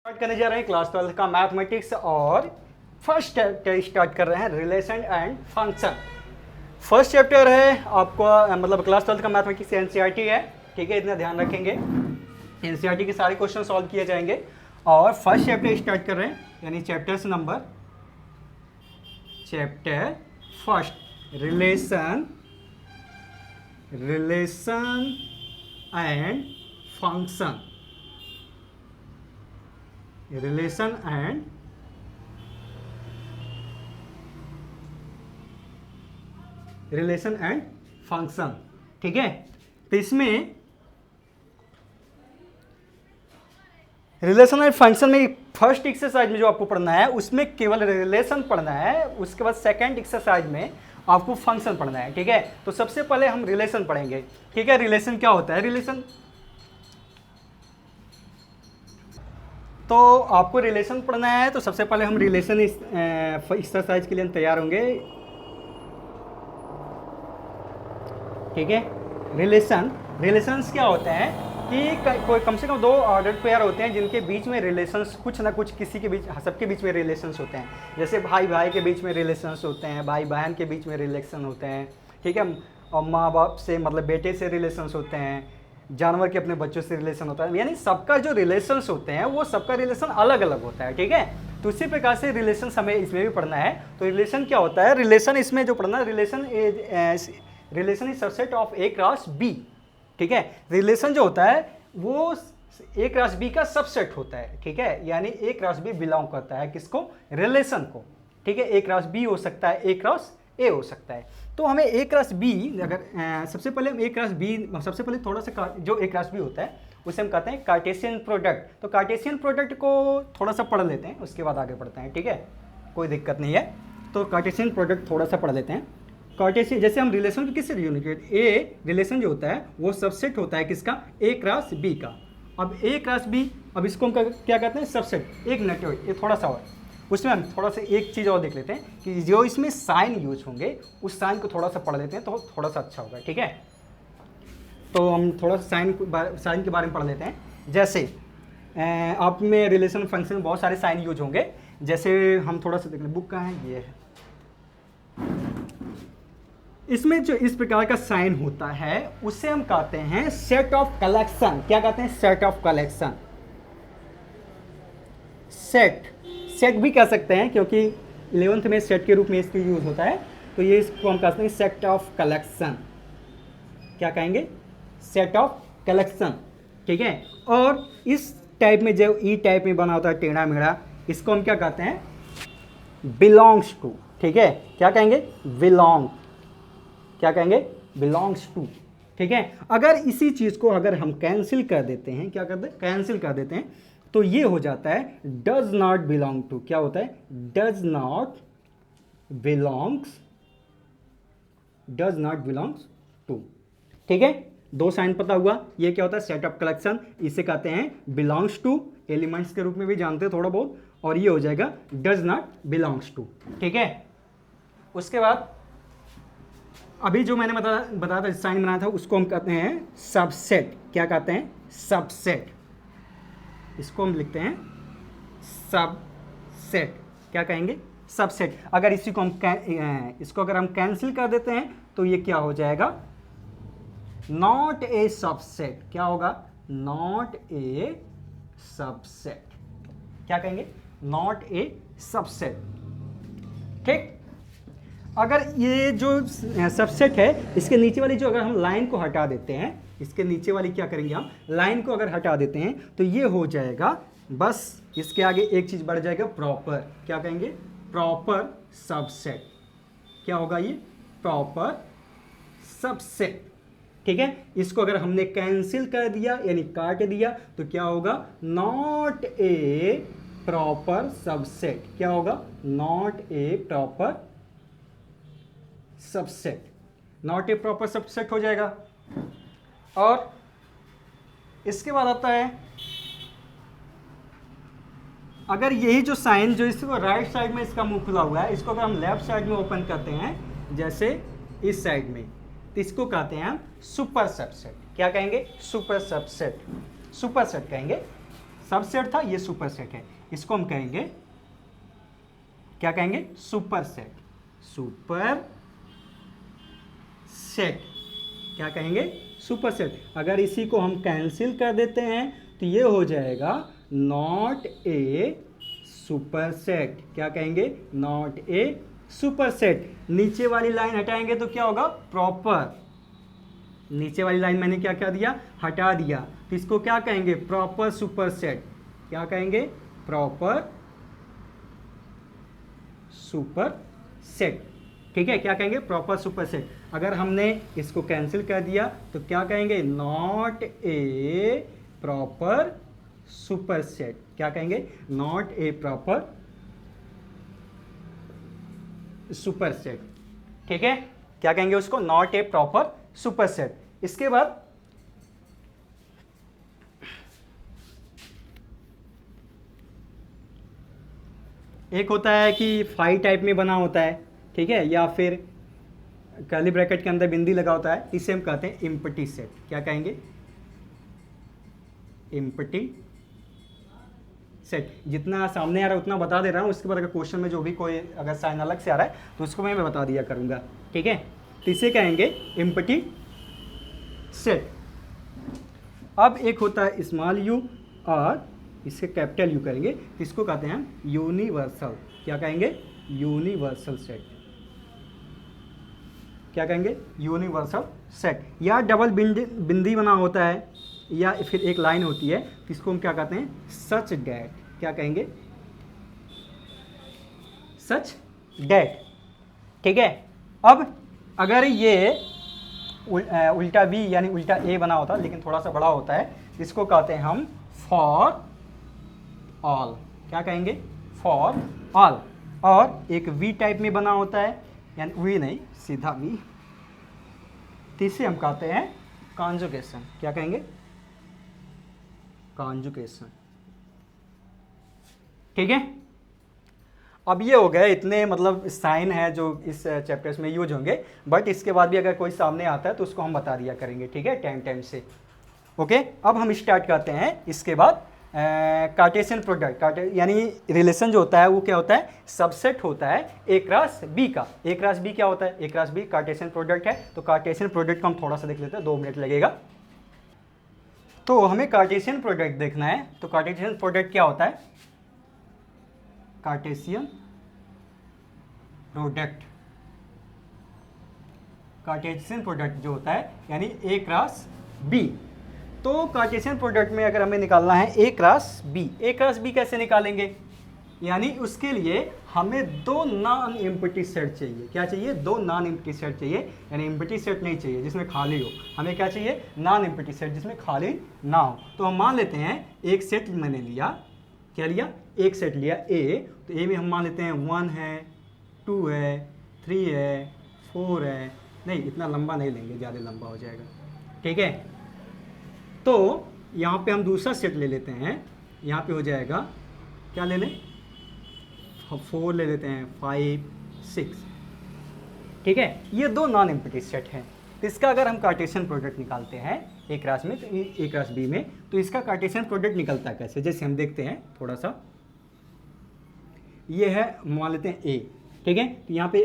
Start करने जा रहे हैं क्लास 12 का मैथमेटिक्स और फर्स्ट चैप्टर स्टार्ट कर रहे हैं relation and function. First chapter है आपको मतलब क्लास 12 का मैथमेटिक्स एनसीईआरटी है, ठीक है, इतना ध्यान रखेंगे। एनसीईआरटी के सारे क्वेश्चन सॉल्व किए जाएंगे और फर्स्ट चैप्टर स्टार्ट कर रहे हैं यानी chapter first relation and function. Relation and function, ठीक है। तो इसमें रिलेशन एंड फंक्शन में फर्स्ट एक्सरसाइज में जो आपको पढ़ना है उसमें केवल रिलेशन पढ़ना है, उसके बाद सेकंड एक्सरसाइज में आपको फंक्शन पढ़ना है, ठीक है। तो सबसे पहले हम रिलेशन पढ़ेंगे, ठीक है। रिलेशन क्या होता है? रिलेशन तो आपको रिलेशन पढ़ना है तो सबसे पहले हम रिलेशन एक्सरसाइज के लिए तैयार होंगे, ठीक है। रिलेशंस क्या होते हैं कि कोई कम से कम दो ऑर्डर पेयर होते हैं जिनके बीच में रिलेशंस कुछ ना कुछ किसी के बीच सबके बीच में रिलेशंस होते हैं। जैसे भाई भाई के बीच में रिलेशंस होते हैं, भाई बहन के बीच में रिलेशन होते हैं, ठीक है। और माँ बाप से मतलब बेटे से रिलेशंस होते हैं, जानवर के अपने बच्चों से रिलेशन होता है, यानी सबका जो रिलेशंस होते हैं वो सबका रिलेशन अलग अलग होता है, ठीक है। तो उसी प्रकार से रिलेशन हमें इसमें भी पढ़ना है। तो रिलेशन क्या होता है? रिलेशन इसमें जो पढ़ना है relation is subset of A cross B, ठीक है। रिलेशन जो होता है वो ए क्रॉस बी का सबसेट होता है, ठीक है। यानी ए क्रॉस बी बिलोंग करता है किसको? रिलेशन को, ठीक है। ए क्रॉस बी हो सकता है, ए क्रॉस ए हो सकता है। तो हमें ए क्रॉस बी अगर सबसे पहले हम ए क्रॉस बी सबसे पहले थोड़ा सा जो ए क्रॉस बी होता है उसे हम कहते हैं कार्टेशियन प्रोडक्ट। तो कार्टेशियन प्रोडक्ट को थोड़ा सा पढ़ लेते हैं, उसके बाद आगे बढ़ते हैं, ठीक है, कोई दिक्कत नहीं है। तो कार्टेशियन प्रोडक्ट थोड़ा सा पढ़ लेते हैं। कार्टेशियन जैसे हम रिलेशन को किससे यूनिटेड ए रिलेशन जो होता है वो सबसेट होता है किसका? ए क्रॉस बी का। अब ए क्रॉस बी, अब इसको हम क्या कहते हैं? सबसेट। एक मिनट, ये थोड़ा सा और उसमें हम थोड़ा सा एक चीज़ और देख लेते हैं कि जो इसमें साइन यूज होंगे उस साइन को थोड़ा सा पढ़ लेते हैं तो थोड़ा सा अच्छा होगा, ठीक है। तो हम थोड़ा सा साइन के बारे में पढ़ लेते हैं। जैसे आप में रिलेशन फंक्शन में बहुत सारे साइन यूज होंगे। जैसे हम थोड़ा सा देख लें, बुक कहाँ है? ये है। इसमें जो इस प्रकार का साइन होता है उसे हम कहते हैं सेट ऑफ कलेक्शन। क्या कहते हैं? Set of collection. सेट भी कह सकते हैं क्योंकि 11th में सेट के रूप में इसका यूज होता है। तो ये इसको हम कहते हैं सेट ऑफ कलेक्शन। क्या कहेंगे? सेट ऑफ कलेक्शन, ठीक है। और इस टाइप में जो ई टाइप में बना होता है टेढ़ा मेढ़ा, इसको हम क्या कहते हैं? बिलोंग्स टू, ठीक है। क्या कहेंगे? बिलोंग। क्या कहेंगे? बिलोंग्स टू, ठीक है। अगर इसी चीज को अगर हम कैंसिल कर देते हैं, क्या करते हैं? कैंसिल कर देते हैं, तो ये हो जाता है डज नॉट बिलोंग टू। क्या होता है? डज नॉट बिलोंग्स टू, ठीक है। दो साइन पता हुआ। ये क्या होता है? Set of collection. इसे कहते हैं बिलोंग्स टू, एलिमेंट्स के रूप में भी जानते हैं थोड़ा बहुत। और ये हो जाएगा डज नॉट बिलोंग्स टू, ठीक है। उसके बाद अभी जो मैंने बताया था साइन बनाया था उसको हम कहते हैं सबसेट। क्या कहते हैं? सबसेट। इसको हम लिखते हैं सबसेट। क्या कहेंगे? सबसेट। अगर इसी को हम इसको अगर हम कैंसिल कर देते हैं तो ये क्या हो जाएगा? Not a subset. क्या होगा? Not a subset. क्या कहेंगे? नॉट ए सबसेट, ठीक। अगर ये जो सबसेट है इसके नीचे वाली जो अगर हम लाइन को हटा देते हैं, इसके नीचे वाली क्या करेंगे हम? लाइन को अगर हटा देते हैं तो ये हो जाएगा, बस इसके आगे एक चीज बढ़ जाएगा, प्रॉपर। क्या कहेंगे? Proper subset. क्या होगा ये? प्रॉपर सबसेट, ठीक है। इसको अगर हमने कैंसिल कर दिया यानी काट दिया तो क्या होगा? Not a proper subset. क्या होगा? Not a proper subset. Not a proper subset हो जाएगा। और इसके बाद आता है अगर यही जो साइन जो इसको राइट साइड में इसका मुंह खुला हुआ है, इसको अगर हम लेफ्ट साइड में ओपन करते हैं जैसे इस साइड में, तो इसको कहते हैं हम सुपर सबसेट। क्या कहेंगे? Super subset. सुपर सेट कहेंगे। सबसेट था, ये सुपरसेट है। इसको हम कहेंगे, क्या कहेंगे? सुपरसेट। सुपर सेट, क्या कहेंगे? सुपरसेट। अगर इसी को हम कैंसिल कर देते हैं तो ये हो जाएगा नॉट ए सुपरसेट। क्या कहेंगे? Not a superset. नीचे वाली लाइन हटाएंगे तो क्या होगा? प्रॉपर। नीचे वाली लाइन मैंने क्या क्या दिया? हटा दिया। तो इसको क्या कहेंगे? Proper superset. क्या कहेंगे? Proper superset. ठीक है, क्या कहेंगे? Proper superset. अगर हमने इसको कैंसिल कर दिया तो क्या कहेंगे? Not a proper superset. क्या कहेंगे? Not a proper superset. ठीक है, क्या कहेंगे उसको? Not a proper superset. इसके बाद एक होता है कि फाई टाइप में बना होता है, ठीक है, या फिर कर्ली ब्रैकेट के अंदर बिंदी लगा होता है, इसे हम कहते हैं इम्पटी सेट। क्या कहेंगे? Empty set. जितना सामने आ रहा है उतना बता दे रहा हूँ, उसके बाद अगर क्वेश्चन में जो भी कोई अगर साइन अलग से आ रहा है तो उसको मैं बता दिया करूँगा। ठीक है, तो इसे कहेंगे इम्पटी सेट। अब एक होता है स्मॉल यू और इसे कैपिटल यू करेंगे, तो इसको कहते हैं हम यूनिवर्सल। क्या कहेंगे? Universal set. क्या कहेंगे? Universal set. या डबल बिंदी बना होता है या फिर एक लाइन होती है, तो इसको हम क्या कहते हैं? Such that. क्या कहेंगे? Such that. ठीक है, अब अगर ये उल्टा बी यानी उल्टा ए बना होता, लेकिन थोड़ा सा बड़ा होता है, इसको कहते हैं हम फॉर ऑल। क्या कहेंगे? For all. और एक वी टाइप में बना होता है, यानी वी नहीं, सीधा वी, तो इसे हम कहते हैं कॉन्जुगेशन। क्या कहेंगे? कॉन्जुगेशन। ठीक है, अब ये हो गए इतने मतलब साइन है जो इस चैप्टर्स में यूज होंगे, बट इसके बाद भी अगर कोई सामने आता है तो उसको हम बता दिया करेंगे। ठीक है, टाइम से। ओके, अब हम स्टार्ट करते हैं इसके बाद कार्टेशियन प्रोडक्ट। यानी रिलेशन जो होता है वो क्या होता है? सबसेट होता है ए क्रॉस बी का। ए क्रॉस बी क्या होता है? ए क्रॉस बी कार्टेशियन प्रोडक्ट है। तो कार्टेशियन प्रोडक्ट को हम थोड़ा सा देख लेते हैं, 2 मिनट लगेगा। तो हमें कार्टेशियन प्रोडक्ट देखना है, तो कार्टेशियन प्रोडक्ट क्या होता है? कार्टेशियन प्रोडक्ट, कार्टेशियन प्रोडक्ट जो होता है यानी ए क्रॉस बी। तो कार्टेशियन प्रोडक्ट में अगर हमें निकालना है ए क्रॉस बी, ए क्रॉस बी कैसे निकालेंगे? यानी उसके लिए हमें 2 नॉन एम्प्टी सेट चाहिए। क्या चाहिए? 2 नॉन एम्प्टी सेट चाहिए, यानी एम्प्टी सेट नहीं चाहिए जिसमें खाली हो। हमें क्या चाहिए? नॉन एम्प्टी सेट जिसमें खाली ना हो। तो हम मान लेते हैं एक सेट मैंने लिया, क्या लिया? एक सेट लिया ए। तो ए में हम मान लेते हैं 1 है, 2 है, 3 है, 4 है। नहीं, इतना लंबा नहीं लेंगे, ज़्यादा लंबा हो जाएगा। ठीक है, तो यहाँ पे हम दूसरा सेट ले लेते हैं। यहाँ पे हो जाएगा, क्या ले लें? 4 ले लेते हैं, 5, 6। ठीक है, ये 2 नॉन एम्प्टी सेट हैं। तो इसका अगर हम कार्टेशियन प्रोडक्ट निकालते हैं ए क्रॉस में, तो ए क्रॉस बी में, तो इसका कार्टेशियन प्रोडक्ट निकलता है कैसे? जैसे हम देखते हैं थोड़ा सा, ये है, मान लेते हैं ए। ठीक है, तो यहाँ पे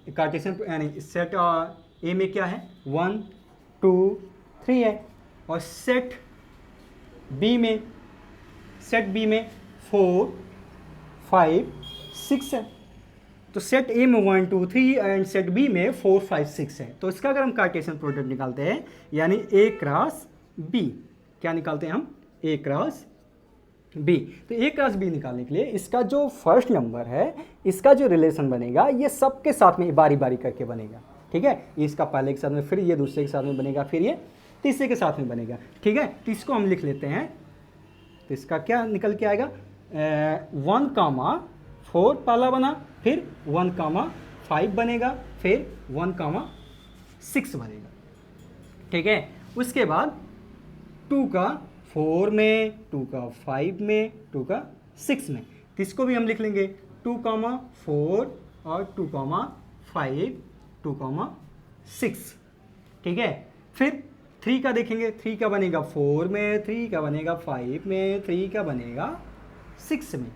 कार्टेशियन यानी सेट ए में क्या है? 1, 2, 3 है। और सेट बी में 4, 5, 6 है। तो सेट ए में 1, 2, 3 एंड सेट बी में 4, 5, 6 है। तो इसका अगर हम कार्टेशियन प्रोडक्ट निकालते हैं यानी ए क्रॉस बी, क्या निकालते हैं हम? ए क्रॉस बी। तो ए क्रॉस बी निकालने के लिए इसका जो फर्स्ट नंबर है, इसका जो रिलेशन बनेगा, ये सबके साथ में बारी बारी करके बनेगा। ठीक है, इसका पहले के साथ में, फिर ये दूसरे के साथ में बनेगा, फिर ये तीसरे के साथ में बनेगा। ठीक है, तो इसको हम लिख लेते हैं। तो इसका क्या निकल के आएगा? 1,4 पहला बना, फिर 1,5 बनेगा, फिर 1,6 बनेगा। ठीक है, उसके बाद 2 का 4 में, 2 का 5 में, 2 का 6 में। तो इसको भी हम लिख लेंगे 2,4 और 2,5, 2,6। ठीक है, फिर 3 का देखेंगे, 3 का बनेगा 4 में, 3 का बनेगा 5 में, 3 का बनेगा 6 में,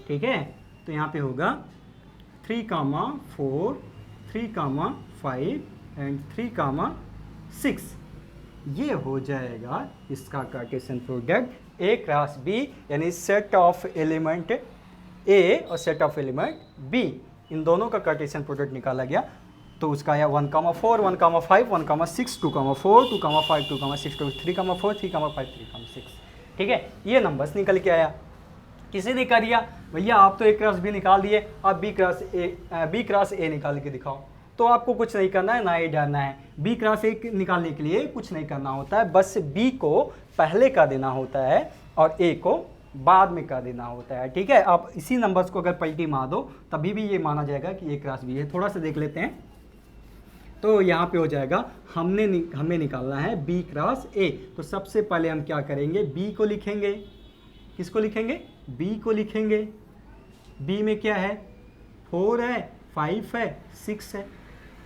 ठीक है। तो यहाँ पे होगा 3, 4, 3, 5 एंड 3, 6। ये हो जाएगा इसका Cartesian product A cross B, यानी सेट ऑफ एलिमेंट A और सेट ऑफ एलिमेंट B, इन दोनों का कार्टेशियन प्रोडक्ट निकाला गया। तो उसका आया 1, 4, 1, 5, 1, 6, 2, 4, 2, 5, 2, 6, 3, 4, 3, 5, 3, 6, ठीक है। ये नंबर्स निकल के आया। किसी ने कह दिया भैया आप तो A क्रॉस B निकाल दिए, आप B क्रॉस A निकाल के दिखाओ। तो आपको कुछ नहीं करना है, ना ये डरना है। B क्रॉस A निकालने के लिए कुछ नहीं करना होता है, बस B को पहले का देना होता है और A को बाद में का देना होता है, ठीक है। आप इसी नंबर्स को अगर पलटी मार दो तभी भी ये माना जाएगा कि A क्रॉस B है। थोड़ा सा देख लेते हैं। तो यहाँ पे हो जाएगा हमें निकालना है B क्रॉस A। तो सबसे पहले हम क्या करेंगे, B को लिखेंगे। किसको लिखेंगे? B को लिखेंगे। B में क्या है? 4 है, 5 है, 6 है।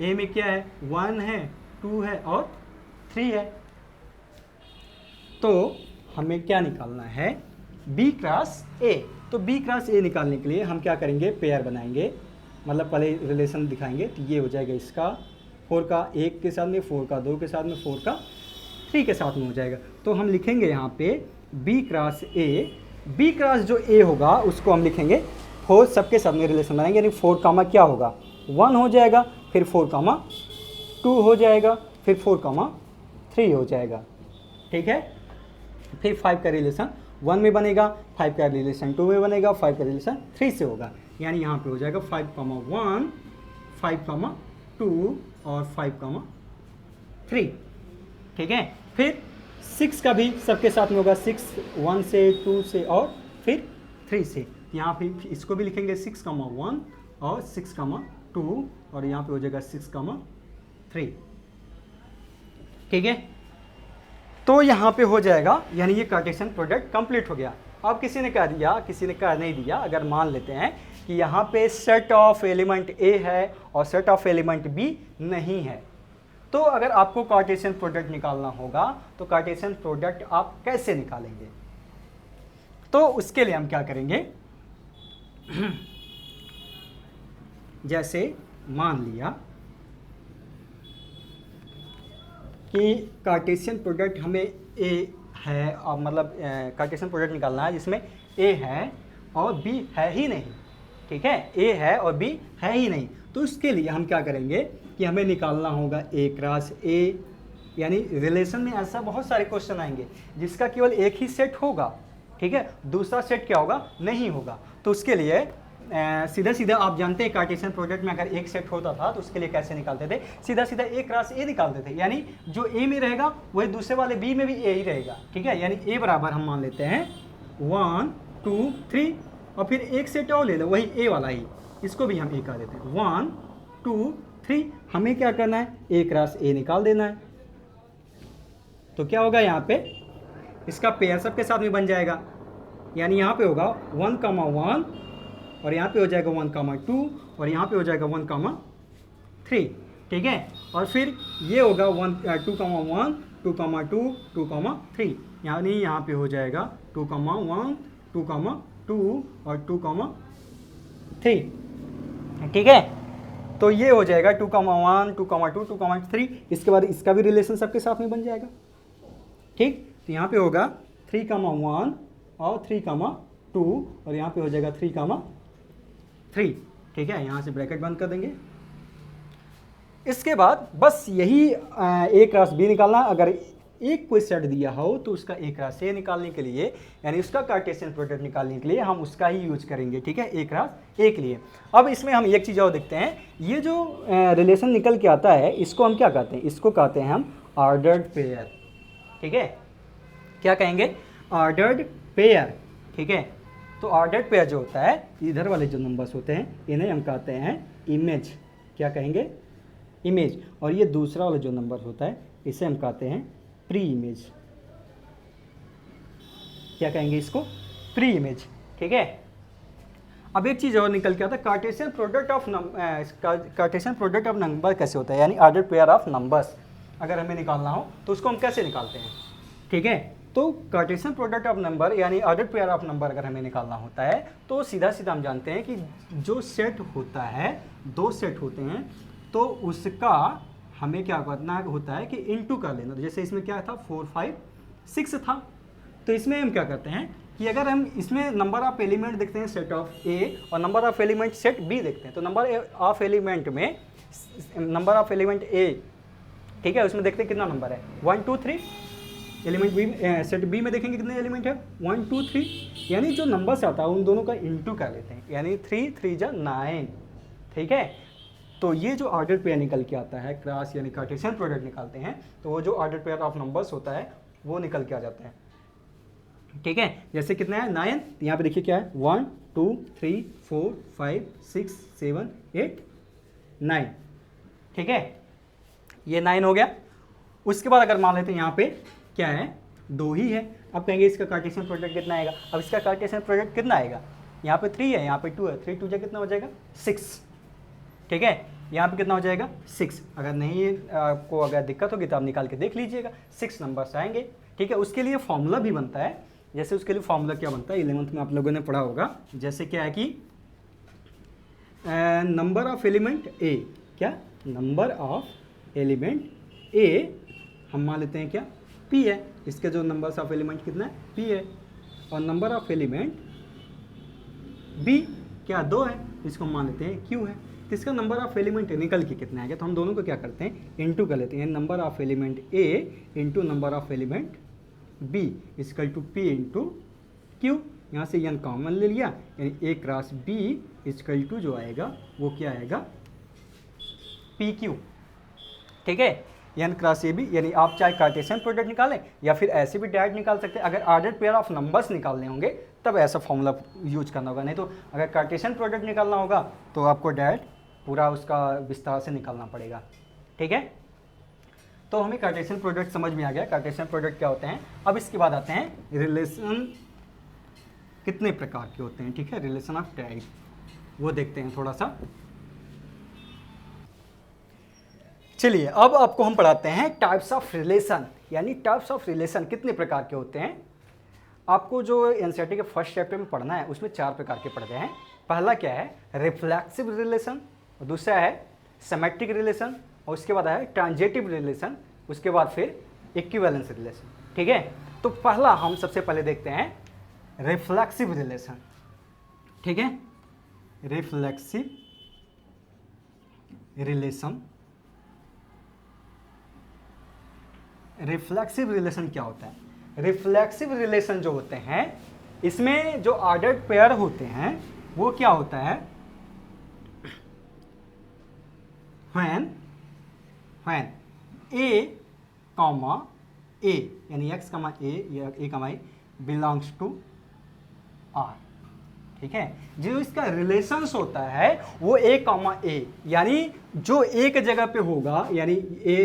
A में क्या है? 1 है, 2 है और 3 है। तो हमें क्या निकालना है? B cross A। तो B क्रॉस A निकालने के लिए हम क्या करेंगे? पेयर बनाएंगे, मतलब पहले रिलेशन दिखाएंगे। तो ये हो जाएगा इसका 4 का 1 के साथ में, 4 का 2 के साथ में, 4 का 3 के साथ में हो जाएगा। तो हम लिखेंगे यहाँ पे B cross A। B cross जो A होगा उसको हम लिखेंगे 4, सबके साथ में रिलेशन बनाएंगे, यानी 4 कामा क्या होगा? 1 हो जाएगा, फिर 4 कामा 2 हो जाएगा, फिर 4 कामा 3 हो जाएगा, ठीक है। फिर 5 का रिलेशन 1 में बनेगा, 5 का रिलेशन 2 में बनेगा, 5 का रिलेशन 3 से होगा, यानी यहाँ पे हो जाएगा 5, 1, 5, 2 और 5, 3, ठीक है। फिर 6 का भी सबके साथ में होगा, 6 1 से, 2 से और फिर 3 से। यहाँ पे इसको भी लिखेंगे 6, 1 और 6, 2 और यहाँ पे हो जाएगा 6, 3, ठीक है। तो यहाँ पे हो जाएगा, यानी ये कार्टेशियन प्रोडक्ट कंप्लीट हो गया। अब किसी ने कह दिया, किसी ने कह नहीं दिया, अगर मान लेते हैं कि यहाँ पे सेट ऑफ एलिमेंट A है और सेट ऑफ एलिमेंट B नहीं है, तो अगर आपको कार्टेशियन प्रोडक्ट निकालना होगा तो कार्टेशियन प्रोडक्ट आप कैसे निकालेंगे? तो उसके लिए हम क्या करेंगे, जैसे मान लिया कि कार्टेशियन प्रोडक्ट हमें A है, और मतलब कार्टेशियन प्रोडक्ट निकालना है जिसमें A है और B है ही नहीं, ठीक है। A है और B है ही नहीं, तो उसके लिए हम क्या करेंगे कि हमें निकालना होगा A क्रॉस A, यानी रिलेशन में ऐसा बहुत सारे क्वेश्चन आएंगे जिसका केवल एक ही सेट होगा, ठीक है, दूसरा सेट क्या होगा? नहीं होगा। तो उसके लिए सीधा सीधा आप जानते हैं कार्टेशियन प्रोडक्ट में अगर एक सेट होता था तो उसके लिए कैसे निकालते थे? सीधा सीधा A क्रॉस A निकालते थे, यानी जो A में रहेगा वही दूसरे वाले B में भी A ही रहेगा, ठीक है। यानी A बराबर हम मान लेते हैं 1, 2, 3 और फिर एक सेट और ले लो वही A वाला ही, इसको भी हम A कर देते हैं 1, 2, 3। हमें क्या करना है? A क्रॉस A निकाल देना है। तो क्या होगा यहाँ पे? इसका पेयर सबके साथ में बन जाएगा, यानी यहाँ पे होगा 1, 1 और यहाँ पे हो जाएगा 1, 2 और यहाँ पे हो जाएगा 1, 3, ठीक है। और फिर ये होगा 1, 2, 1, 2, 2, 2, 3, यानी यहाँ पे हो जाएगा 2, 1, 2, 2 और 2, 3, ठीक है। तो ये हो जाएगा 2, 1, 2, 2, 2, 3। इसके बाद इसका भी रिलेशन सबके साथ में बन जाएगा, ठीक। तो यहाँ पे होगा 3, 1 और 3, 2 और यहाँ पे हो जाएगा 3, 3, ठीक है। यहाँ से ब्रैकेट बंद कर देंगे। इसके बाद बस यही A क्रॉस B निकालना। अगर एक कोई सेट दिया हो तो उसका A क्रॉस A निकालने के लिए, यानी उसका कार्टेशियन प्रोडक्ट निकालने के लिए हम उसका ही यूज करेंगे, ठीक है, A क्रॉस A के लिए। अब इसमें हम एक चीज़ और देखते हैं, ये जो रिलेशन निकल के आता है इसको हम क्या कहते हैं? इसको कहते हैं हम ऑर्डर्ड पेयर, ठीक है। क्या कहेंगे? ऑर्डर्ड पेयर, ठीक है। तो ऑर्डर्ड पेयर जो होता है, इधर वाले जो नंबर्स होते हैं इन्हें हम कहते हैं इमेज। क्या कहेंगे? इमेज। और ये दूसरा वाला जो नंबर होता है इसे हम कहते हैं प्री इमेज। क्या कहेंगे इसको? प्री इमेज, ठीक है। अब एक चीज़ और निकल के आता है, कार्टेशियन प्रोडक्ट ऑफ नंबर कैसे होता है, यानी ऑर्डर्ड पेयर ऑफ नंबर्स। अगर हमें निकालना हो तो उसको हम कैसे निकालते हैं, ठीक है। तो कार्टेशियन प्रोडक्ट ऑफ नंबर यानी ऑर्डर पेयर ऑफ नंबर अगर हमें निकालना होता है तो सीधा सीधा हम जानते हैं कि जो सेट होता है, दो सेट होते हैं, तो उसका हमें क्या करना होता है कि इनटू कर लेना। तो जैसे इसमें क्या था 4 5 6 था, तो इसमें हम क्या करते हैं कि अगर हम इसमें नंबर ऑफ एलिमेंट देखते हैं सेट ऑफ ए और number of element set B देखते हैं, तो नंबर ऑफ एलिमेंट में नंबर ऑफ एलिमेंट ए, ठीक है, उसमें देखते हैं कितना नंबर है 1 2 3। एलिमेंट बी सेट बी में देखेंगे कितने एलिमेंट है 1 2 3, यानी जो नंबर्स आता है उन दोनों का इंटू कर लेते हैं, यानी 3 3 जा 9, ठीक है। तो ये जो ऑर्डर पेयर निकल के आता है क्रॉस यानी कार्टेशियन प्रोडक्ट निकालते हैं, तो वो जो ऑर्डर पेयर ऑफ नंबर्स होता है वो निकल के आ जाता है, ठीक है। जैसे कितना है 9, यहाँ पे देखिए क्या है 1 2 3 4 5 6 7 8 9, ठीक है, ये 9 हो गया। उसके बाद अगर मान लेते हैं यहाँ पे क्या है 2 ही है, अब कहेंगे इसका कार्टेशियन प्रोडक्ट कितना आएगा। अब इसका कार्टेशियन प्रोडक्ट कितना आएगा, यहाँ पे 3 है, यहाँ पे 2 है, 3 2 जा कितना हो जाएगा 6, ठीक है। यहाँ पे कितना हो जाएगा 6। अगर नहीं आपको अगर दिक्कत होगी तो आप निकाल के देख लीजिएगा, 6 नंबर्स आएंगे, ठीक है। उसके लिए फॉर्मूला भी बनता है, जैसे उसके लिए फॉर्मूला क्या बनता है 11th में आप लोगों ने पढ़ा होगा। जैसे क्या है कि नंबर ऑफ एलिमेंट ए, क्या नंबर ऑफ एलिमेंट ए हम मान लेते हैं क्या पी है, इसके जो नंबर्स ऑफ एलिमेंट कितना है पी है, और नंबर ऑफ एलिमेंट बी क्या 2 है, इसको मान लेते हैं क्यू है। तो इसका नंबर ऑफ एलिमेंट निकल के कितना आएगा, तो हम दोनों को क्या करते हैं इनटू कर लेते हैं, number of element A into number of element B equal to P into Q. यहाँ से एन कॉमन ले लिया, यानी A cross B equal to जो आएगा वो क्या आएगा पी क्यू, ठीक है। एन क्रॉस ए बी, यानी आप चाहे कार्टेशियन प्रोडक्ट निकालें या फिर ऐसे भी डायरेक्ट निकाल सकते हैं। अगर ऑर्डर पेयर ऑफ नंबर्स निकालने होंगे तब ऐसा फॉर्मूला यूज करना होगा, नहीं तो अगर कार्टेशियन प्रोडक्ट निकालना होगा तो आपको डायरेक्ट पूरा उसका विस्तार से निकालना पड़ेगा, ठीक है। तो हमें कार्टेशियन प्रोडक्ट समझ में आ गया, कार्टेशियन प्रोडक्ट क्या होते हैं। अब इसके बाद आते हैं रिलेशन कितने प्रकार के होते हैं, ठीक है, रिलेशन ऑफ टाइप, वो देखते हैं थोड़ा सा। चलिए अब आपको हम पढ़ाते हैं टाइप्स ऑफ रिलेशन, यानी टाइप्स ऑफ रिलेशन कितने प्रकार के होते हैं। आपको जो एनसीईआरटी के फर्स्ट चैप्टर में पढ़ना है उसमें 4 प्रकार के पढ़ते हैं। पहला क्या है रिफ्लेक्सिव रिलेशन, दूसरा है सिमेट्रिक रिलेशन, और उसके बाद है ट्रांजिटिव रिलेशन, उसके बाद फिर इक्विवेलेंस रिलेशन, ठीक है। तो पहला हम सबसे पहले देखते हैं रिफ्लेक्सिव रिलेशन, ठीक है। रिफ्लेक्सिव रिलेशन, रिफ्लेक्सिव रिलेशन क्या होता है। रिफ्लेक्सिव रिलेशन जो होते हैं इसमें जो ऑर्डर्ड पेयर होते हैं वो क्या होता है when a comma a यानी x comma a या a comma i belongs to r, ठीक है। जो इसका रिलेशंस होता है वो a comma a, यानी जो एक जगह पे होगा, यानी a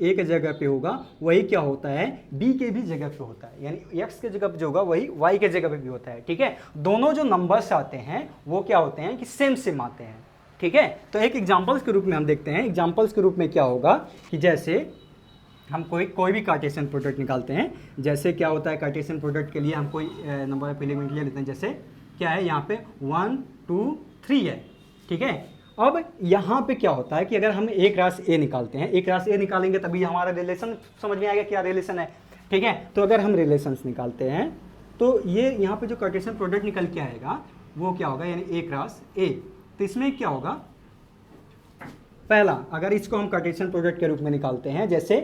एक जगह पे होगा वही क्या होता है b के भी जगह पे होता है, यानी x के जगह पे जो होगा वही y के जगह पे भी होता है, ठीक है। दोनों जो नंबर्स आते हैं वो क्या होते हैं कि सेम सेम आते हैं, ठीक है। तो एक एग्जांपल्स के रूप में हम देखते हैं, एग्जांपल्स के रूप में क्या होगा कि जैसे हम कोई भी कार्टेशियन प्रोडक्ट निकालते हैं, जैसे क्या होता है कार्टेशियन प्रोडक्ट के लिए हम कोई नंबर ऑफ एलिमेंट ले लेते हैं, जैसे क्या है यहाँ पे 1 2 3 है, ठीक है। अब यहाँ पे क्या होता है कि अगर हम एक क्रॉस ए निकालते हैं, एक क्रॉस ए निकालेंगे तभी हमारा रिलेशन समझ में आएगा क्या रिलेशन है, ठीक है। तो अगर हम रिलेशंस निकालते हैं तो ये यहाँ पे जो कार्टेशियन प्रोडक्ट निकल के आएगा वो क्या होगा, यानी ए क्रॉस ए। तो इसमें क्या होगा, पहला अगर इसको हम कार्टेशियन प्रोडक्ट के रूप में निकालते हैं, जैसे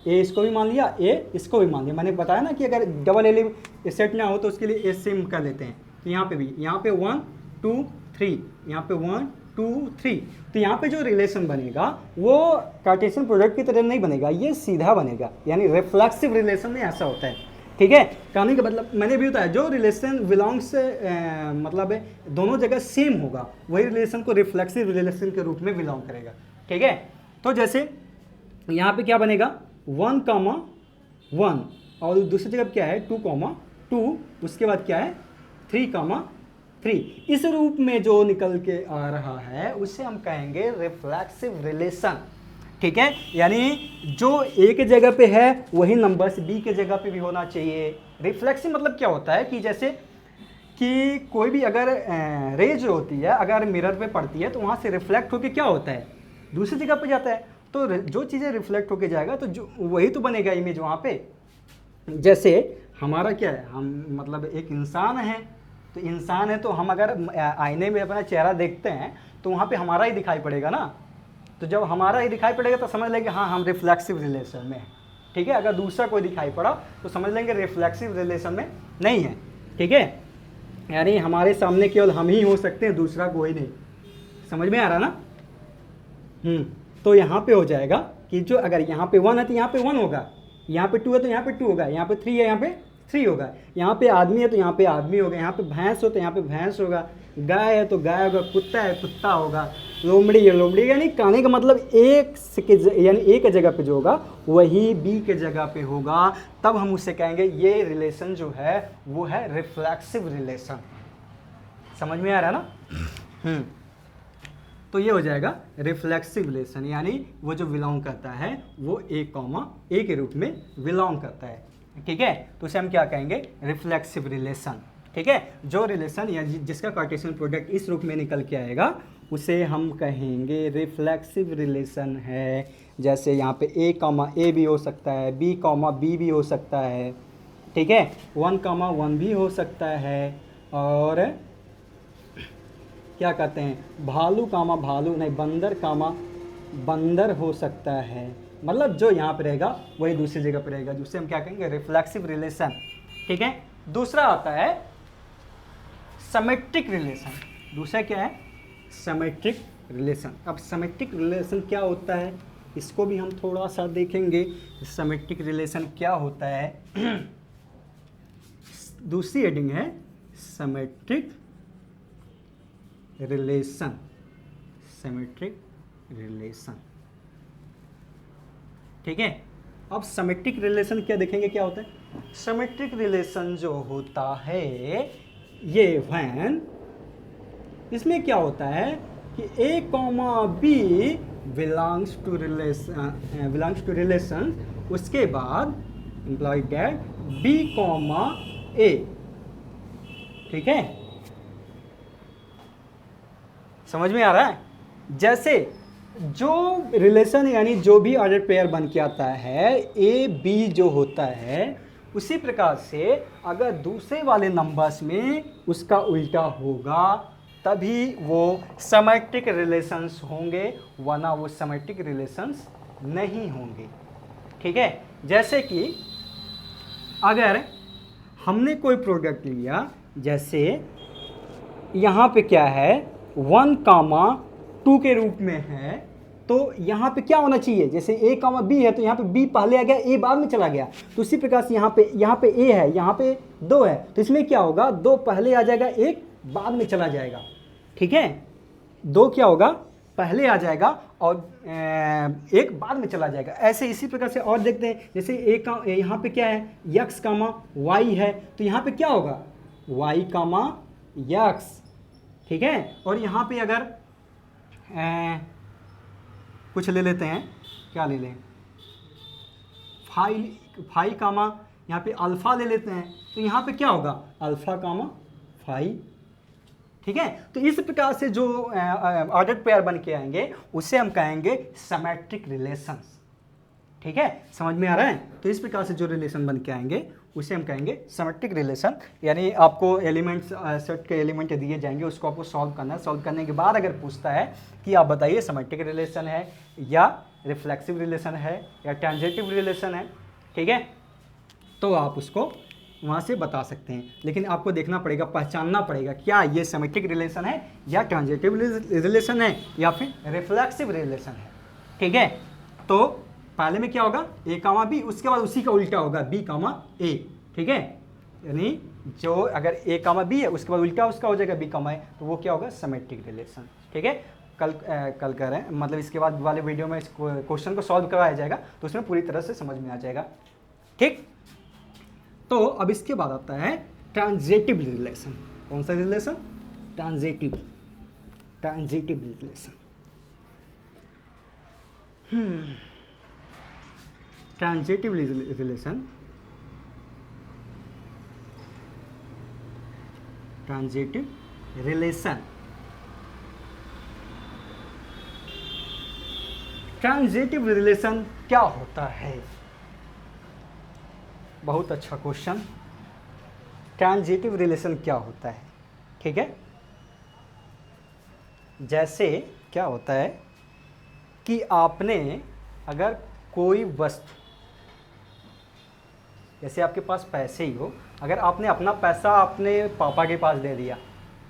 ए इसको भी मान लिया ए इसको भी मान लिया, मैंने बताया ना कि अगर डबल एलिमेंट सेट ना हो तो उसके लिए ए सेम कर लेते हैं। तो यहाँ पे भी यहाँ पे 1 2 3, यहाँ पे 1 2 3, तो यहाँ पे जो रिलेशन बनेगा वो कार्टेशियन प्रोडक्ट की तरह नहीं बनेगा, ये सीधा बनेगा, यानी रिफ्लेक्सिव रिलेशन में ऐसा होता है, ठीक है। कहने का मतलब मैंने भी बताया जो रिलेशन बिलोंग्स मतलब दोनों जगह सेम होगा वही रिलेशन को रिफ्लेक्सिव रिलेशन के रूप में बिलोंग करेगा, ठीक है। तो जैसे यहाँ पे क्या बनेगा 1 कॉमा 1, और दूसरी जगह क्या है 2 कॉमा 2, उसके बाद क्या है 3 कॉमा 3। इस रूप में जो निकल के आ रहा है उसे हम कहेंगे रिफ्लेक्सिव रिलेशन, ठीक है, यानी जो ए के जगह पे है वही नंबर्स बी के जगह पे भी होना चाहिए। रिफ्लेक्सिव मतलब क्या होता है कि जैसे कि कोई भी अगर रे जो होती है अगर मिरर पे पड़ती है तो वहाँ से रिफ्लेक्ट होके क्या होता है, दूसरी जगह पे जाता है। तो जो चीज़ें रिफ्लेक्ट होके जाएगा तो जो वही तो बनेगा इमेज वहाँ पे। जैसे हमारा क्या है, हम मतलब एक इंसान है, तो इंसान है तो हम अगर आईने में अपना चेहरा देखते हैं तो वहाँ पे हमारा ही दिखाई पड़ेगा ना। तो जब हमारा ही दिखाई पड़ेगा तो समझ लेंगे हाँ हम रिफ्लेक्सिव रिलेशन में हैं। ठीक है, अगर दूसरा कोई दिखाई पड़ा तो समझ लेंगे रिफ्लेक्सिव रिलेशन में नहीं है। ठीक है, यानी हमारे सामने केवल हम ही हो सकते हैं, दूसरा कोई नहीं। समझ में आ रहा ना? तो यहाँ पे हो जाएगा कि जो अगर यहाँ पे 1 है तो यहाँ पे 1 होगा, यहाँ पे 2 है तो यहाँ पे 2 होगा, यहाँ पे 3 है यहाँ पे 3 होगा, यहाँ पे आदमी है तो यहाँ पे आदमी होगा, यहाँ पे भैंस हो तो यहाँ पे भैंस होगा, गाय है तो गाय होगा, कुत्ता है कुत्ता होगा, लोमड़ी है लोमड़ी। यानी कहने का मतलब यानी ए के जगह पे जो होगा वही बी के जगह पे होगा, तब हम उससे कहेंगे ये रिलेशन जो है वो है रिफ्लेक्सिव रिलेशन। समझ में आ रहा है ना? तो ये हो जाएगा रिफ्लेक्सिव रिलेशन, यानी वो जो बिलोंग करता है वो ए के रूप में बिलोंग करता है। ठीक है, तो उसे हम क्या कहेंगे, रिफ्लेक्सिव रिलेशन। ठीक है, जो रिलेशन या जिसका कार्टेशियन प्रोडक्ट इस रूप में निकल के आएगा उसे हम कहेंगे रिफ्लेक्सिव रिलेशन है। जैसे यहाँ पे ए भी हो सकता है, बी भी हो सकता है। ठीक है, 1 भी हो सकता है, और क्या कहते हैं भालू नहीं बंदर हो सकता है। मतलब जो यहाँ पे रहेगा वही दूसरी जगह पे रहेगा, जिससे हम क्या कहेंगे रिफ्लेक्सिव रिलेशन। ठीक है, दूसरा आता है सिमेट्रिक रिलेशन। दूसरा क्या है, सिमेट्रिक रिलेशन। अब सिमेट्रिक रिलेशन क्या होता है इसको भी हम थोड़ा सा देखेंगे, सिमेट्रिक रिलेशन क्या होता है। दूसरी हेडिंग है सिमेट्रिक रिलेशन। सिमेट्रिक रिलेशन, ठीक है। अब सिमेट्रिक रिलेशन क्या देखेंगे क्या होता है। सिमेट्रिक रिलेशन जो होता है ये व्हेन इसमें क्या होता है कि A comma B belongs to relation, उसके बाद imply that B comma A. ठीक है, समझ में आ रहा है। जैसे जो रिलेशन यानी जो भी ऑर्डर पेयर बन के आता है ए बी जो होता है, उसी प्रकार से अगर दूसरे वाले नंबर्स में उसका उल्टा होगा तभी वो सिमेट्रिक रिलेशंस होंगे, वरना वो सिमेट्रिक रिलेशंस नहीं होंगे। ठीक है, जैसे कि अगर हमने कोई प्रोडक्ट लिया, जैसे यहाँ पे क्या है 1, 2 के रूप में है, तो यहाँ पे क्या होना चाहिए, जैसे a, b है तो यहाँ पे b पहले आ गया, a बाद में चला गया। तो उसी प्रकार से यहाँ पे a है, यहाँ पे 2 है, तो इसमें क्या होगा 2 पहले आ जाएगा, 1 बाद में चला जाएगा। ठीक है, 2 क्या होगा पहले आ जाएगा और 1 बाद में चला जाएगा। ऐसे इसी प्रकार से और देखते हैं, जैसे यहाँ पे क्या है x, y है, तो यहाँ पे क्या होगा y, x। ठीक है, और यहाँ पे अगर कुछ ले लेते हैं, क्या ले लें, फाई यहाँ पे अल्फ़ा ले लेते हैं, तो यहाँ पे क्या होगा अल्फ़ा फाई। ठीक है, तो इस प्रकार से जो ऑर्डर पेयर बन के आएंगे उसे हम कहेंगे सिमेट्रिक रिलेशंस। ठीक है, समझ में आ रहा है। तो इस प्रकार से जो रिलेशन बन के आएंगे उसे हम कहेंगे सिमेट्रिक रिलेशन। यानी आपको एलिमेंट्स सेट के एलिमेंट दिए जाएंगे, उसको आपको सॉल्व करना है। सॉल्व करने के बाद अगर पूछता है कि आप बताइए सिमेट्रिक रिलेशन है या रिफ्लेक्सिव रिलेशन है या ट्रांजिटिव रिलेशन है, ठीक है, तो आप उसको वहाँ से बता सकते हैं। लेकिन आपको देखना पड़ेगा, पहचानना पड़ेगा क्या ये सिमेट्रिक रिलेशन है या ट्रांजिटिव रिलेशन है या फिर रिफ्लेक्सिव रिलेशन है। ठीक है, तो पहले में क्या होगा a, b, उसके बाद उसी का उल्टा होगा b, a। ठीक है, यानी जो अगर a, b है उसके बाद उल्टा उसका हो जाएगा b, a, तो वो क्या होगा सिमेट्रिक रिलेशन। ठीक है, कल कर रहे हैं, मतलब इसके बाद वाले वीडियो में इस क्वेश्चन को सॉल्व करवाया जाएगा तो उसमें पूरी तरह से समझ में आ जाएगा। ठीक, तो अब इसके बाद आता है ट्रांजिटिव रिलेशन। कौन सा relation, transitive relation. Transitive relation, transitive relation, transitive relation क्या होता है? बहुत अच्छा क्वेश्चन। ट्रांजिटिव रिलेशन क्या होता है? ठीक है, जैसे क्या होता है कि आपने अगर कोई वस्तु, जैसे आपके पास पैसे ही हो, अगर आपने अपना पैसा अपने पापा के पास दे दिया,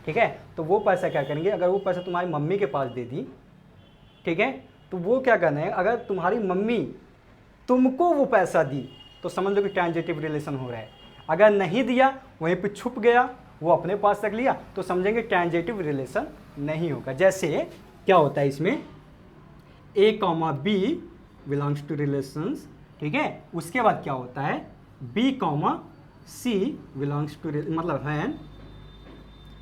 ठीक है, तो वो पैसा क्या करेंगे, अगर वो पैसा तुम्हारी मम्मी के पास दे दी, ठीक है, तो वो क्या करना है, अगर तुम्हारी मम्मी तुमको वो पैसा दी तो समझ लो कि ट्रांजिटिव रिलेशन हो रहा है। अगर नहीं दिया, वहीं पे छुप गया, वो अपने पास रख लिया, तो समझेंगे ट्रांजिटिव रिलेशन नहीं होगा। जैसे क्या होता है इसमें, A comma B belongs to relations, ठीक है, उसके बाद क्या होता है, B comma C belongs to, मतलब है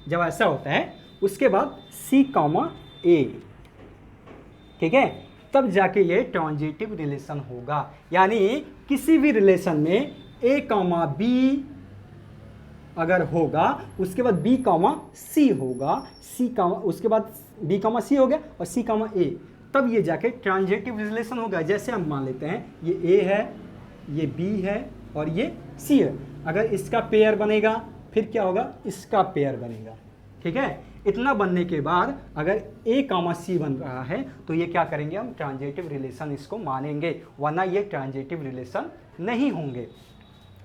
जब ऐसा होता है उसके बाद सी कॉमा ए, ठीक है, तब जाके ये ट्रांजिटिव रिलेशन होगा। यानी किसी भी रिलेशन में ए कॉमा बी अगर होगा, उसके बाद बी कॉमा सी होगा, सी कॉमा, उसके बाद बी कॉमा सी हो गया और सी कॉमा ए, तब ये जाके ट्रांजिटिव रिलेशन होगा। जैसे हम मान लेते हैं ये ए है, ये बी है और ये सी है। अगर इसका पेयर बनेगा फिर क्या होगा, इसका पेयर बनेगा, ठीक है। इतना बनने के बाद अगर ए कॉमा सी बन रहा है तो ये क्या करेंगे, हम ट्रांजिटिव रिलेशन इसको मानेंगे, वरना ये ट्रांजिटिव रिलेशन नहीं होंगे,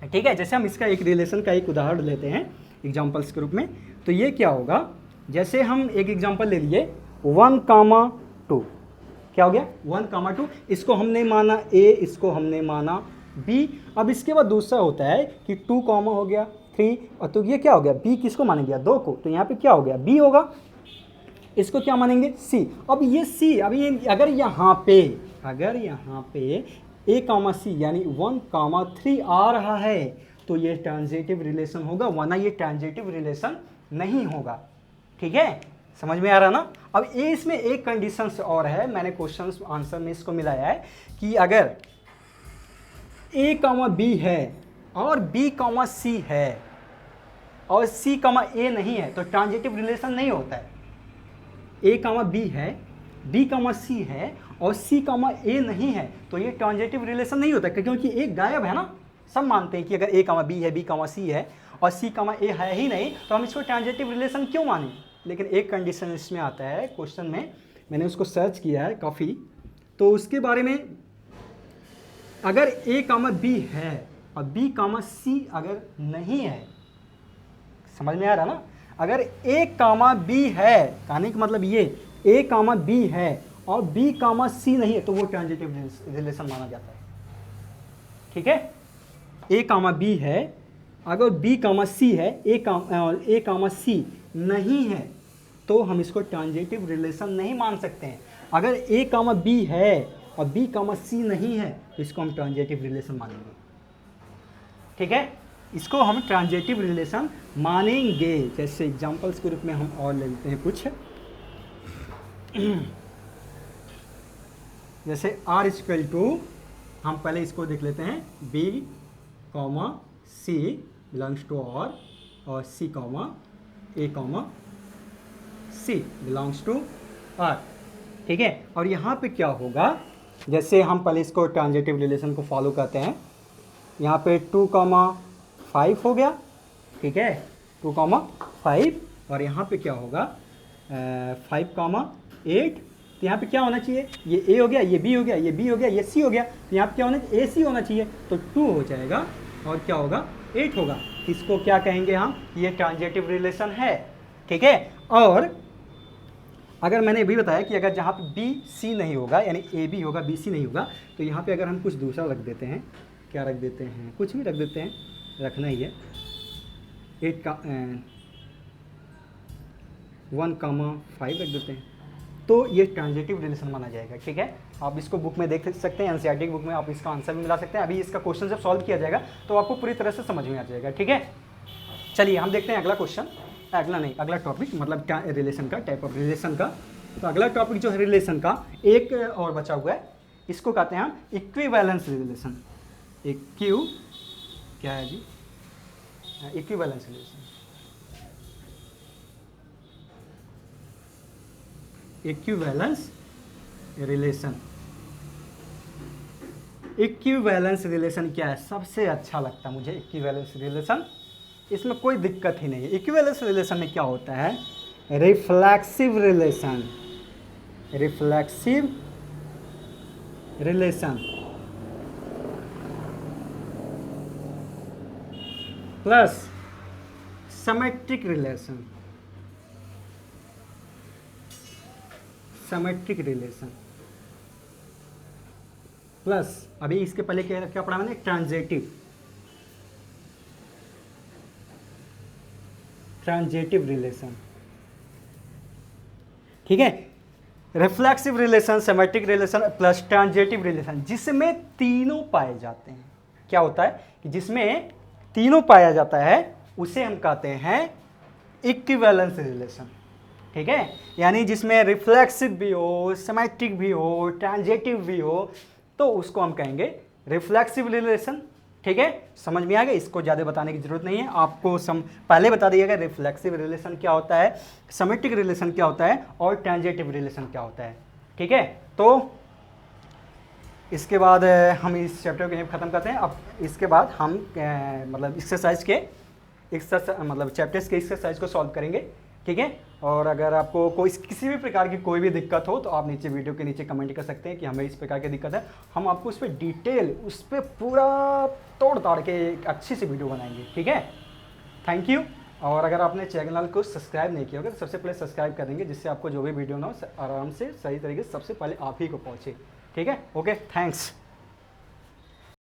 ठीक है। जैसे हम इसका एक रिलेशन का एक उदाहरण लेते हैं एग्जांपल्स के रूप में, तो ये क्या होगा, जैसे हम एक एग्जांपल ले लिए 1,2, क्या हो गया 1,2, इसको हमने माना ए, इसको हमने माना बी। अब इसके बाद दूसरा होता है कि 2, हो गया 3, और तो ये क्या हो गया, बी किसको मानेंगे, 2 को, तो यहाँ पे क्या हो गया, बी होगा, इसको क्या मानेंगे, सी। अब ये सी, अब ये अगर यहाँ पे ए कॉमा सी यानी 1,3 आ रहा है तो ये ट्रांजिटिव रिलेशन होगा, वरना ये ट्रांजिटिव रिलेशन नहीं होगा, ठीक है। समझ में आ रहा ना। अब इसमें एक कंडीशन और है, मैंने क्वेश्चन आंसर में इसको मिलाया है कि अगर ए कॉमा बी है और बी कॉमा सी है और सी कॉमा ए नहीं है तो ट्रांजिटिव रिलेशन नहीं होता है। ए कॉमा बी है, बी कॉमा सी है और सी कॉमा ए नहीं है तो ये ट्रांजिटिव रिलेशन नहीं होता, क्योंकि एक गायब है ना। सब मानते हैं कि अगर ए कॉमा बी है, बी कॉमा सी है और सी कॉमा ए है ही नहीं तो हम इसको ट्रांजिटिव रिलेशन क्यों माने। लेकिन एक कंडीशन इसमें आता है क्वेश्चन में, मैंने उसको सर्च किया है काफ़ी, तो उसके बारे में, अगर ए कॉमा बी है और बी कॉमा सी अगर नहीं है, समझ में आ रहा ना। अगर ए कॉमा बी है, कहने का मतलब ये ए कॉमा बी है और बी कॉमा सी नहीं है तो वो ट्रांजिटिव रिलेशन माना जाता है, ठीक है। ए कॉमा बी है, अगर बी कॉमा सी है, ए कॉमा सी नहीं है तो हम इसको ट्रांजिटिव रिलेशन नहीं मान सकते हैं। अगर ए कॉमा बी है और बी कॉमा सी नहीं है तो इसको हम ट्रांजिटिव रिलेशन मानेंगे, ठीक है। इसको हम ट्रांजिटिव रिलेशन मानेंगे। जैसे एग्जांपल्स के रूप में हम और ले लेते हैं कुछ, जैसे आर इक्वल टू, हम पहले इसको देख लेते हैं, B comma C belongs to R और C comma A comma C belongs to R, ठीक है। और यहाँ पे क्या होगा, जैसे हम पहले इसको ट्रांजिटिव रिलेशन को फॉलो करते हैं, यहाँ पे 2,5 हो गया, ठीक है, 2,5 और यहाँ पे क्या होगा 5,8, तो यहाँ पे क्या होना चाहिए, ये ए हो गया, ये बी हो गया, ये बी हो गया, ये सी हो गया, तो यहाँ पे क्या होना चाहिए, ए सी होना चाहिए, तो 2 हो जाएगा और क्या होगा 8 होगा। इसको क्या कहेंगे हम, ये ट्रांजिटिव रिलेशन है, ठीक है। और अगर मैंने भी बताया कि अगर जहाँ पे बी सी नहीं होगा यानी ए बी होगा, बी सी नहीं होगा, तो यहाँ पे अगर हम कुछ दूसरा रख देते हैं, क्या रख देते हैं, कुछ भी रख देते हैं, रखना ही है, 1,5 रख देते हैं, तो ये ट्रांजिटिव रिलेशन माना जाएगा, ठीक है। आप इसको बुक में देख सकते हैं, एनसीईआरटी की बुक में आप इसका आंसर भी मिला सकते हैं। अभी इसका क्वेश्चन जब सॉल्व किया जाएगा तो आपको पूरी तरह से समझ में आ जाएगा, ठीक है। चलिए हम देखते हैं अगला क्वेश्चन, अगला टॉपिक, मतलब रिलेशन का, टाइप ऑफ रिलेशन का। तो अगला टॉपिक जो है रिलेशन का, एक और बचा हुआ है, इसको कहते हैं हम इक्विवेलेंस रिलेशन। इक्यू क्या है जी, equivalence relation. Equivalence relation, equivalence relation क्या है, सबसे अच्छा लगता है मुझे इक्विवेलेंस रिलेशन, इसमें कोई दिक्कत ही नहीं है। इक्विवेलेंस रिलेशन में क्या होता है, reflexive relation, reflexive relation plus symmetric relation, symmetric relation plus अभी इसके पहले क्या पढ़ा मैंने, ट्रांजिटिव, ट्रांजिटिव रिलेशन, ठीक है। Reflexive relation, symmetric relation plus transitive relation, जिसमें तीनों पाए जाते हैं। क्या होता है कि जिसमें तीनों पाया जाता है उसे हम कहते हैं इक्विवेलेंस रिलेशन, ठीक है। यानी जिसमें रिफ्लेक्सिव भी हो, सिमेट्रिक भी हो, ट्रांजिटिव भी हो, तो उसको हम कहेंगे रिफ्लेक्सिव रिलेशन, ठीक है। समझ में आ गया, इसको ज़्यादा बताने की जरूरत नहीं है, आपको पहले बता दिया रिफ्लेक्सिव रिलेशन क्या होता है, सिमेट्रिक रिलेशन क्या होता है और ट्रांजिटिव रिलेशन क्या होता है, ठीक है। तो इसके बाद हम इस चैप्टर को यहीं ख़त्म करते हैं। अब इसके बाद हम मतलब एक्सरसाइज के मतलब चैप्टर्स के एक्सरसाइज को सॉल्व करेंगे, ठीक है। और अगर आपको कोई किसी भी प्रकार की कोई भी दिक्कत हो तो आप नीचे वीडियो के नीचे कमेंट कर सकते हैं कि हमें इस प्रकार की दिक्कत है, हम आपको उस पर डिटेल, उस पर पूरा तोड़ ताड़ के एक अच्छी सी वीडियो बनाएंगे, ठीक है। Thank you. और अगर आपने चैनल को सब्सक्राइब नहीं किया होगा तो सबसे पहले सब्सक्राइब कर देंगे, जिससे आपको जो भी वीडियो ना हो आराम से सही तरीके से सबसे पहले आप ही को पहुँचे, ठीक है। Okay, thanks.